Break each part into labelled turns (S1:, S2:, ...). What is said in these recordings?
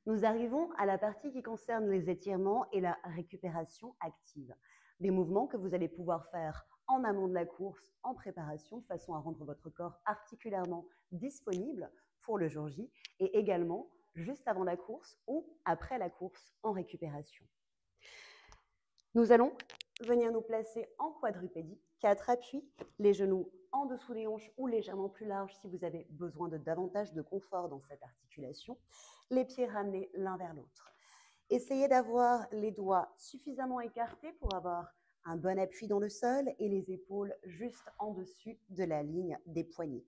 S1: Nous arrivons à la partie qui concerne les étirements et la récupération active. Des mouvements que vous allez pouvoir faire en amont de la course, en préparation, de façon à rendre votre corps articulairement disponible pour le jour J, et également juste avant la course ou après la course en récupération. Nous allons venir nous placer en quadrupédie, 4 appuis, les genoux en dessous des hanches ou légèrement plus larges si vous avez besoin de davantage de confort dans cette articulation, les pieds ramenés l'un vers l'autre. Essayez d'avoir les doigts suffisamment écartés pour avoir un bon appui dans le sol et les épaules juste en dessus de la ligne des poignets.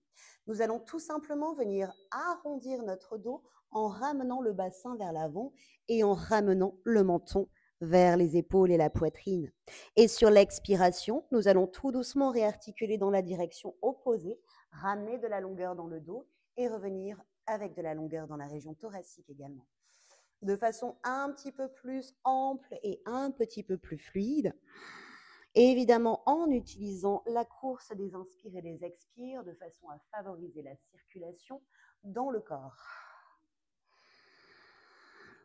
S1: Nous allons tout simplement venir arrondir notre dos en ramenant le bassin vers l'avant et en ramenant le menton vers les épaules et la poitrine. Et sur l'expiration, nous allons tout doucement réarticuler dans la direction opposée, ramener de la longueur dans le dos et revenir avec de la longueur dans la région thoracique également. De façon un petit peu plus ample et un petit peu plus fluide. Et évidemment, en utilisant la course des inspires et des expires de façon à favoriser la circulation dans le corps.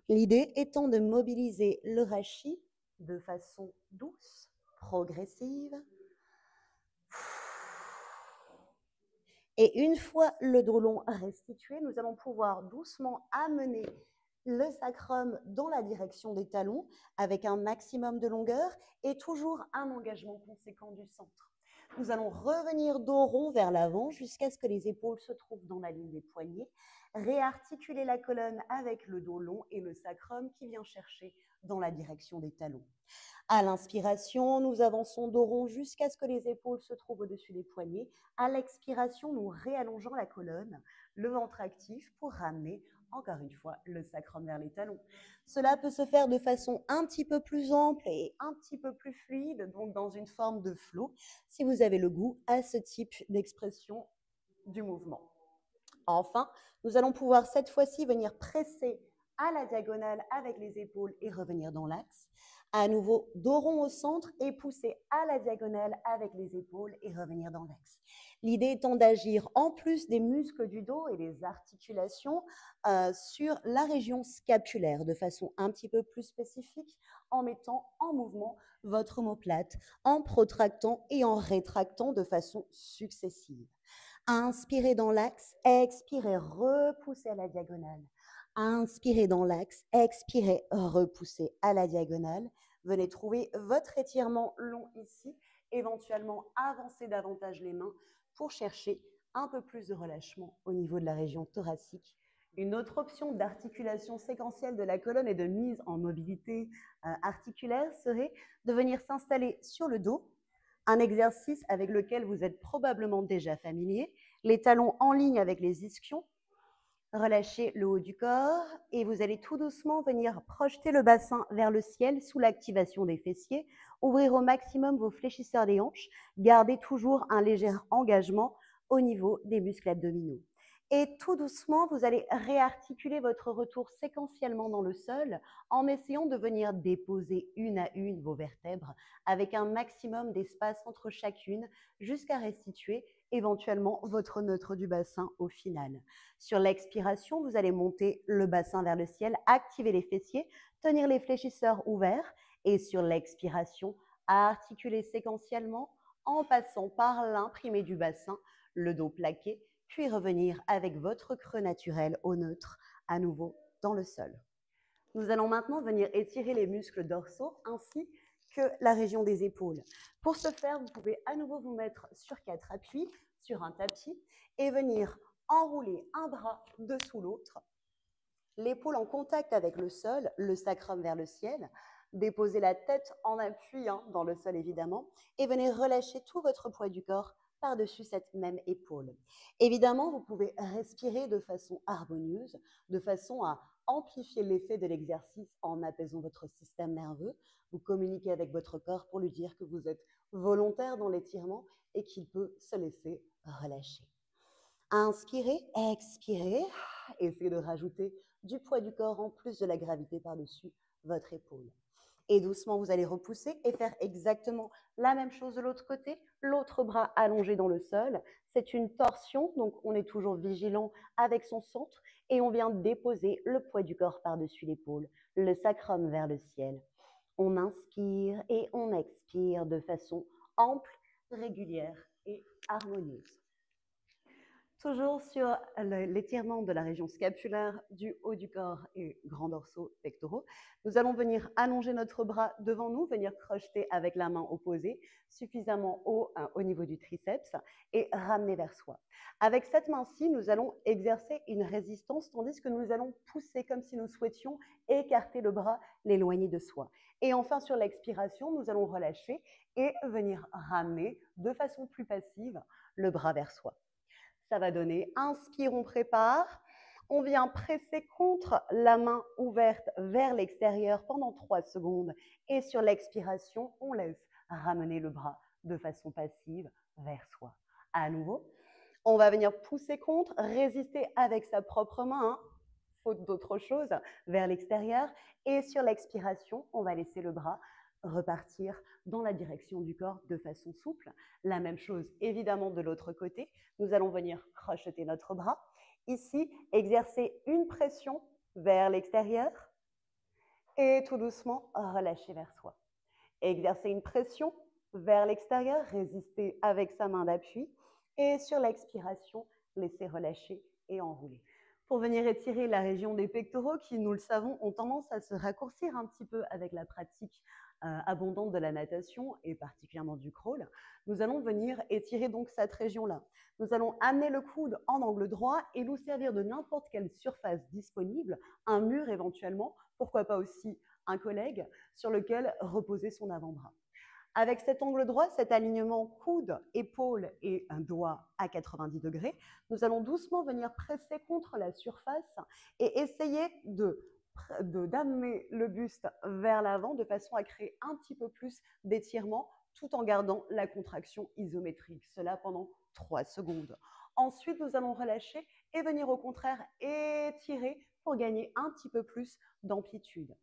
S1: L'idée étant de mobiliser le rachis de façon douce, progressive. Et une fois le dos long restitué, nous allons pouvoir doucement amener le sacrum dans la direction des talons avec un maximum de longueur et toujours un engagement conséquent du centre. Nous allons revenir dos rond vers l'avant jusqu'à ce que les épaules se trouvent dans la ligne des poignets, réarticuler la colonne avec le dos long et le sacrum qui vient chercher dans la direction des talons. À l'inspiration, nous avançons dos rond jusqu'à ce que les épaules se trouvent au-dessus des poignets. À l'expiration, nous réallongeons la colonne, le ventre actif pour ramener encore une fois le sacrum vers les talons. Cela peut se faire de façon un petit peu plus ample et un petit peu plus fluide, donc dans une forme de flow, si vous avez le goût à ce type d'expression du mouvement. Enfin, nous allons pouvoir cette fois-ci venir presser à la diagonale avec les épaules et revenir dans l'axe. À nouveau, dos rond au centre et pousser à la diagonale avec les épaules et revenir dans l'axe. L'idée étant d'agir en plus des muscles du dos et des articulations sur la région scapulaire de façon un petit peu plus spécifique en mettant en mouvement votre omoplate, en protractant et en rétractant de façon successive. Inspirez dans l'axe, expirez, repoussez à la diagonale. Inspirez dans l'axe, expirez, repoussez à la diagonale. Venez trouver votre étirement long ici, éventuellement avancez davantage les mains pour chercher un peu plus de relâchement au niveau de la région thoracique. Une autre option d'articulation séquentielle de la colonne et de mise en mobilité articulaire serait de venir s'installer sur le dos, un exercice avec lequel vous êtes probablement déjà familier, les talons en ligne avec les ischions. Relâchez le haut du corps et vous allez tout doucement venir projeter le bassin vers le ciel sous l'activation des fessiers, ouvrir au maximum vos fléchisseurs des hanches, gardez toujours un léger engagement au niveau des muscles abdominaux. Et tout doucement, vous allez réarticuler votre retour séquentiellement dans le sol en essayant de venir déposer une à une vos vertèbres avec un maximum d'espace entre chacune jusqu'à restituer éventuellement votre neutre du bassin au final. Sur l'expiration, vous allez monter le bassin vers le ciel, activer les fessiers, tenir les fléchisseurs ouverts et sur l'expiration, articuler séquentiellement en passant par l'imprimé du bassin, le dos plaqué, puis revenir avec votre creux naturel au neutre, à nouveau dans le sol. Nous allons maintenant venir étirer les muscles dorsaux ainsi que la région des épaules. Pour ce faire, vous pouvez à nouveau vous mettre sur 4 appuis, sur un tapis, et venir enrouler un bras dessous l'autre, l'épaule en contact avec le sol, le sacrum vers le ciel, déposez la tête en appui dans le sol évidemment, et venez relâcher tout votre poids du corps par-dessus cette même épaule. Évidemment, vous pouvez respirer de façon harmonieuse, de façon à amplifier l'effet de l'exercice en apaisant votre système nerveux. Vous communiquez avec votre corps pour lui dire que vous êtes volontaire dans l'étirement et qu'il peut se laisser relâcher. Inspirez, expirez, essayez de rajouter du poids du corps en plus de la gravité par-dessus votre épaule. Et doucement, vous allez repousser et faire exactement la même chose de l'autre côté, l'autre bras allongé dans le sol. C'est une torsion, donc on est toujours vigilant avec son centre et on vient déposer le poids du corps par-dessus l'épaule, le sacrum vers le ciel. On inspire et on expire de façon ample, régulière et harmonieuse. Toujours sur l'étirement de la région scapulaire du haut du corps et grands dorsaux pectoraux, nous allons venir allonger notre bras devant nous, venir crocheter avec la main opposée suffisamment haut au niveau du triceps et ramener vers soi. Avec cette main-ci, nous allons exercer une résistance tandis que nous allons pousser comme si nous souhaitions écarter le bras, l'éloigner de soi. Et enfin, sur l'expiration, nous allons relâcher et venir ramener de façon plus passive le bras vers soi. Ça va donner, inspire, on prépare. On vient presser contre la main ouverte vers l'extérieur pendant 3 secondes. Et sur l'expiration, on laisse ramener le bras de façon passive vers soi. À nouveau, on va venir pousser contre, résister avec sa propre main, faute d'autre chose, vers l'extérieur. Et sur l'expiration, on va laisser le bras repartir dans la direction du corps de façon souple. La même chose évidemment de l'autre côté. Nous allons venir crocheter notre bras. Ici, exercer une pression vers l'extérieur et tout doucement relâcher vers soi. Exercer une pression vers l'extérieur, résister avec sa main d'appui et sur l'expiration, laisser relâcher et enrouler. Pour venir étirer la région des pectoraux qui, nous le savons, ont tendance à se raccourcir un petit peu avec la pratique abondante de la natation et particulièrement du crawl, nous allons venir étirer donc cette région-là. Nous allons amener le coude en angle droit et nous servir de n'importe quelle surface disponible, un mur éventuellement, pourquoi pas aussi un collègue sur lequel reposer son avant-bras. Avec cet angle droit, cet alignement coude, épaule et un doigt à 90 degrés, nous allons doucement venir presser contre la surface et essayer d'amener le buste vers l'avant de façon à créer un petit peu plus d'étirement tout en gardant la contraction isométrique. Cela pendant 3 secondes. Ensuite, nous allons relâcher et venir au contraire étirer pour gagner un petit peu plus d'amplitude.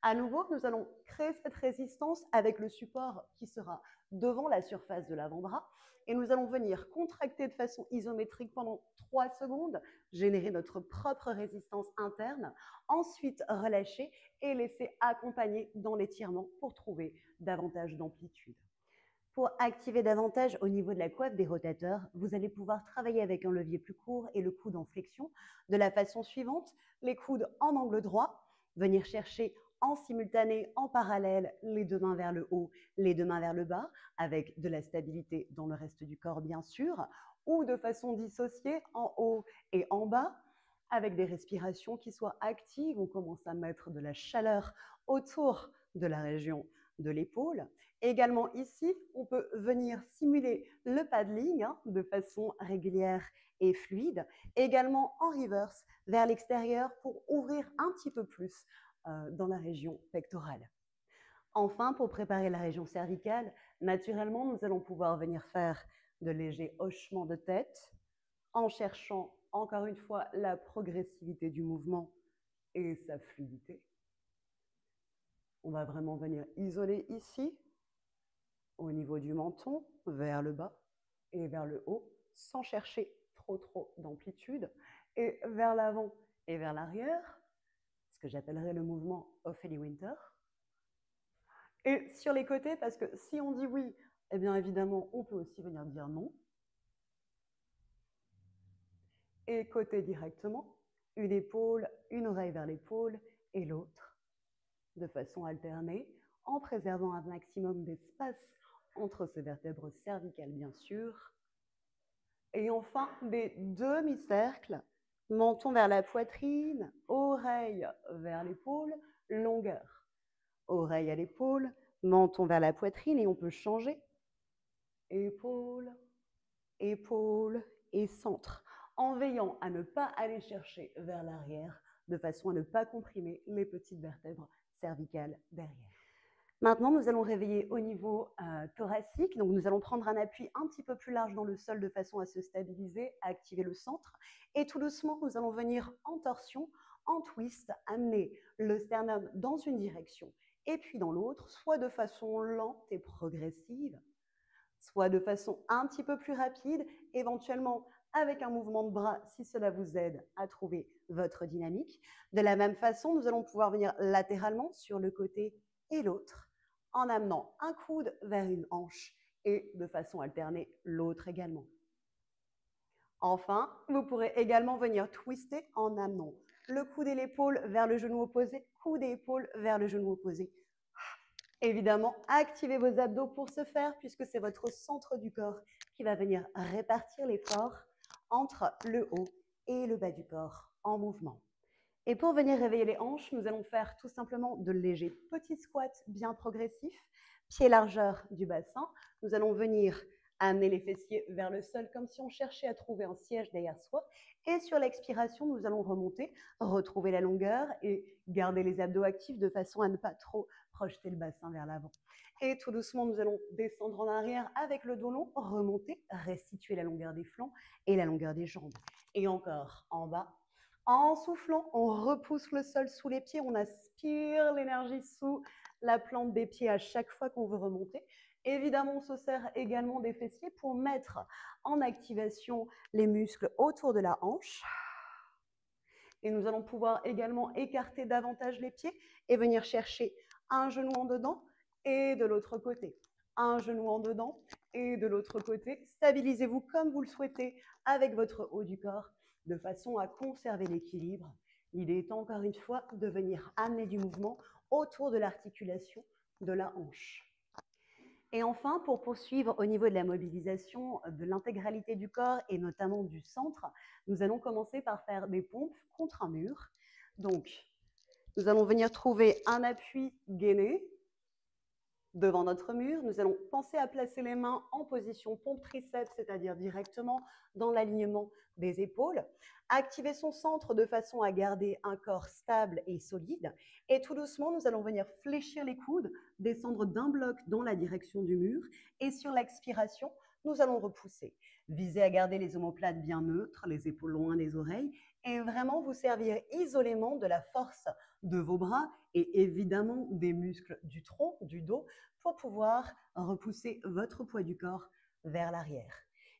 S1: À nouveau, nous allons créer cette résistance avec le support qui sera devant la surface de l'avant-bras et nous allons venir contracter de façon isométrique pendant 3 secondes, générer notre propre résistance interne, ensuite relâcher et laisser accompagner dans l'étirement pour trouver davantage d'amplitude. Pour activer davantage au niveau de la coiffe des rotateurs, vous allez pouvoir travailler avec un levier plus court et le coude en flexion de la façon suivante, les coudes en angle droit, venir chercher en simultané, en parallèle, les 2 mains vers le haut, les 2 mains vers le bas, avec de la stabilité dans le reste du corps bien sûr, ou de façon dissociée en haut et en bas, avec des respirations qui soient actives. On commence à mettre de la chaleur autour de la région de l'épaule. Également ici, on peut venir simuler le paddling de façon régulière et fluide. Également en reverse vers l'extérieur pour ouvrir un petit peu plus dans la région pectorale. Enfin, pour préparer la région cervicale, naturellement, nous allons pouvoir venir faire de légers hochements de tête en cherchant encore une fois la progressivité du mouvement et sa fluidité. On va vraiment venir isoler ici, au niveau du menton, vers le bas et vers le haut, sans chercher trop d'amplitude, et vers l'avant et vers l'arrière, ce que j'appellerais le mouvement Ophélie Winter. Et sur les côtés, parce que si on dit oui, eh bien évidemment, on peut aussi venir dire non. Et côté directement, une épaule, une oreille vers l'épaule et l'autre, de façon alternée, en préservant un maximum d'espace entre ces vertèbres cervicales, bien sûr. Et enfin, des demi-cercles, menton vers la poitrine, oreille vers l'épaule, longueur. Oreille à l'épaule, menton vers la poitrine et on peut changer. Épaule, épaule et centre, en veillant à ne pas aller chercher vers l'arrière de façon à ne pas comprimer les petites vertèbres cervicales derrière. Maintenant, nous allons réveiller au niveau thoracique. Donc, nous allons prendre un appui un petit peu plus large dans le sol de façon à se stabiliser, à activer le centre. Et tout doucement, nous allons venir en torsion, en twist, amener le sternum dans une direction et puis dans l'autre, soit de façon lente et progressive, soit de façon un petit peu plus rapide, éventuellement avec un mouvement de bras si cela vous aide à trouver votre dynamique. De la même façon, nous allons pouvoir venir latéralement sur le côté et l'autre en amenant un coude vers une hanche et de façon alternée l'autre également. Enfin, vous pourrez également venir twister en amenant le coude et l'épaule vers le genou opposé, coude et épaule vers le genou opposé. Évidemment, activez vos abdos pour ce faire puisque c'est votre centre du corps qui va venir répartir l'effort entre le haut et le bas du corps en mouvement. Et pour venir réveiller les hanches, nous allons faire tout simplement de légers petits squats bien progressifs, pied largeur du bassin. Nous allons venir amener les fessiers vers le sol comme si on cherchait à trouver un siège derrière soi. Et sur l'expiration, nous allons remonter, retrouver la longueur et garder les abdos actifs de façon à ne pas trop projeter le bassin vers l'avant. Et tout doucement, nous allons descendre en arrière avec le dos long, remonter, restituer la longueur des flancs et la longueur des jambes. Et encore en bas. En soufflant, on repousse le sol sous les pieds, on aspire l'énergie sous la plante des pieds à chaque fois qu'on veut remonter. Évidemment, on se sert également des fessiers pour mettre en activation les muscles autour de la hanche. Et nous allons pouvoir également écarter davantage les pieds et venir chercher un genou en dedans et de l'autre côté. Un genou en dedans et de l'autre côté. Stabilisez-vous comme vous le souhaitez avec votre haut du corps de façon à conserver l'équilibre. L'idée est encore une fois de venir amener du mouvement autour de l'articulation de la hanche. Et enfin, pour poursuivre au niveau de la mobilisation de l'intégralité du corps et notamment du centre, nous allons commencer par faire des pompes contre un mur. Donc, nous allons venir trouver un appui gainé devant notre mur. Nous allons penser à placer les mains en position pompe triceps, c'est-à-dire directement dans l'alignement des épaules. Activer son centre de façon à garder un corps stable et solide. Et tout doucement, nous allons venir fléchir les coudes, descendre d'un bloc dans la direction du mur. Et sur l'expiration, nous allons repousser. Visez à garder les omoplates bien neutres, les épaules loin des oreilles et vraiment vous servir isolément de la force de vos bras et évidemment des muscles du tronc, du dos, pour pouvoir repousser votre poids du corps vers l'arrière.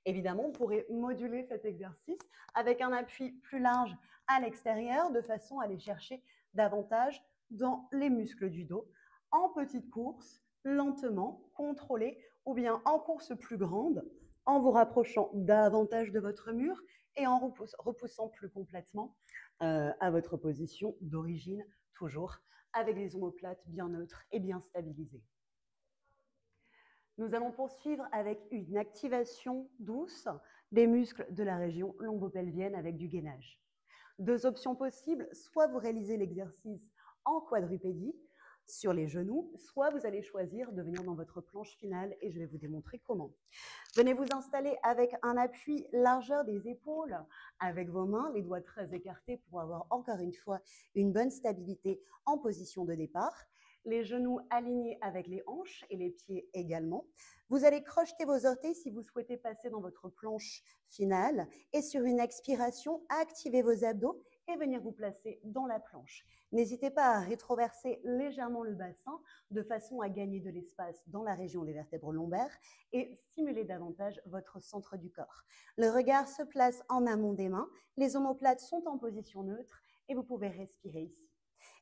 S1: Évidemment, on pourrait moduler cet exercice avec un appui plus large à l'extérieur de façon à aller chercher davantage dans les muscles du dos, en petite course, lentement, contrôlée, ou bien en course plus grande, en vous rapprochant davantage de votre mur et en repoussant plus complètement à votre position d'origine, toujours avec les omoplates bien neutres et bien stabilisées. Nous allons poursuivre avec une activation douce des muscles de la région lombo-pelvienne avec du gainage. Deux options possibles, soit vous réalisez l'exercice en quadrupédie sur les genoux, soit vous allez choisir de venir dans votre planche finale et je vais vous démontrer comment. Venez vous installer avec un appui largeur des épaules, avec vos mains, les doigts très écartés pour avoir encore une fois une bonne stabilité en position de départ. Les genoux alignés avec les hanches et les pieds également. Vous allez crocheter vos orteils si vous souhaitez passer dans votre planche finale et sur une expiration, activez vos abdos et venir vous placer dans la planche. N'hésitez pas à rétroverser légèrement le bassin de façon à gagner de l'espace dans la région des vertèbres lombaires et stimuler davantage votre centre du corps. Le regard se place en amont des mains, les omoplates sont en position neutre et vous pouvez respirer ici.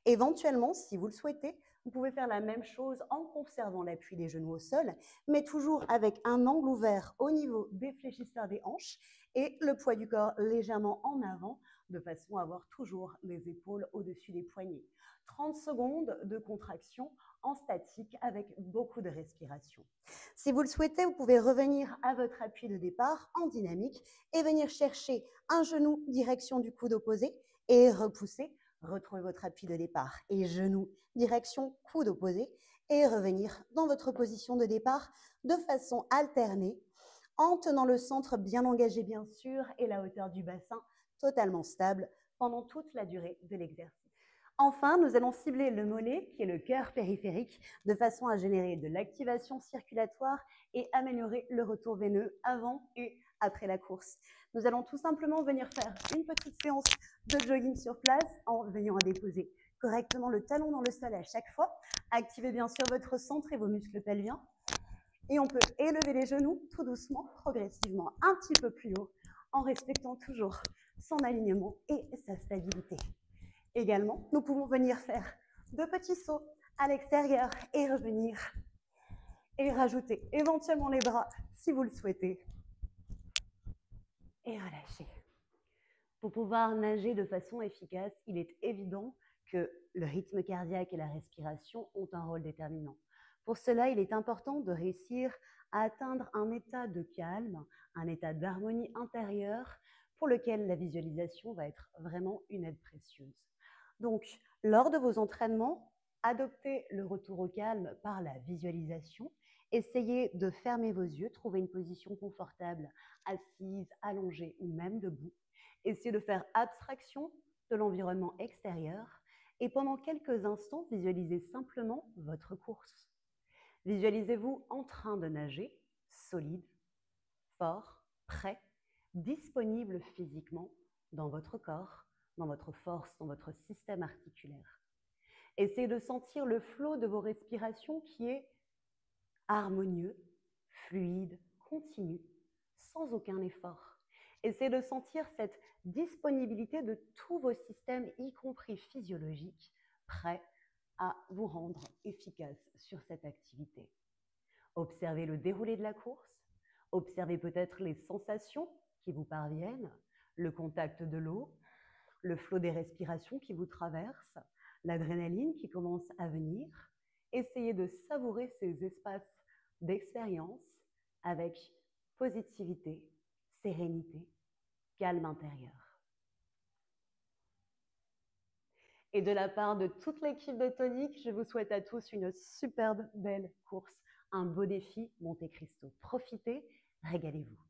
S1: Éventuellement, si vous le souhaitez, vous pouvez faire la même chose en conservant l'appui des genoux au sol, mais toujours avec un angle ouvert au niveau des fléchisseurs des hanches et le poids du corps légèrement en avant, de façon à avoir toujours les épaules au-dessus des poignets. 30 secondes de contraction en statique avec beaucoup de respiration. Si vous le souhaitez, vous pouvez revenir à votre appui de départ en dynamique et venir chercher un genou direction du coude opposé et repousser. Retrouvez votre appui de départ et genou direction coude opposé et revenir dans votre position de départ de façon alternée en tenant le centre bien engagé bien sûr et la hauteur du bassin totalement stable pendant toute la durée de l'exercice. Enfin, nous allons cibler le mollet, qui est le cœur périphérique, de façon à générer de l'activation circulatoire et améliorer le retour veineux avant et après la course. Nous allons tout simplement venir faire une petite séance de jogging sur place en veillant à déposer correctement le talon dans le sol à chaque fois, Activez bien sûr votre centre et vos muscles pelviens. Et on peut élever les genoux tout doucement, progressivement, un petit peu plus haut, en respectant toujours son alignement et sa stabilité. Également, nous pouvons venir faire de petits sauts à l'extérieur et revenir. Et rajouter éventuellement les bras si vous le souhaitez. Et relâchez. Pour pouvoir nager de façon efficace, il est évident que le rythme cardiaque et la respiration ont un rôle déterminant. Pour cela, il est important de réussir à atteindre un état de calme, un état d'harmonie intérieure pour lequel la visualisation va être vraiment une aide précieuse. Donc, lors de vos entraînements, adoptez le retour au calme par la visualisation. Essayez de fermer vos yeux, trouver une position confortable, assise, allongée ou même debout. Essayez de faire abstraction de l'environnement extérieur et pendant quelques instants, visualisez simplement votre course. Visualisez-vous en train de nager, solide, fort, prêt, disponible physiquement dans votre corps, dans votre force, dans votre système articulaire. Essayez de sentir le flot de vos respirations qui est harmonieux, fluide, continu, sans aucun effort. Essayez de sentir cette disponibilité de tous vos systèmes, y compris physiologiques, prêts à vous rendre efficace sur cette activité. Observez le déroulé de la course, observez peut-être les sensations qui vous parviennent, le contact de l'eau, le flot des respirations qui vous traversent, l'adrénaline qui commence à venir. Essayez de savourer ces espaces d'expérience avec positivité, sérénité, calme intérieur. Et de la part de toute l'équipe de Tonic, je vous souhaite à tous une superbe, belle course, un beau défi Monte Cristo. Profitez, régalez-vous.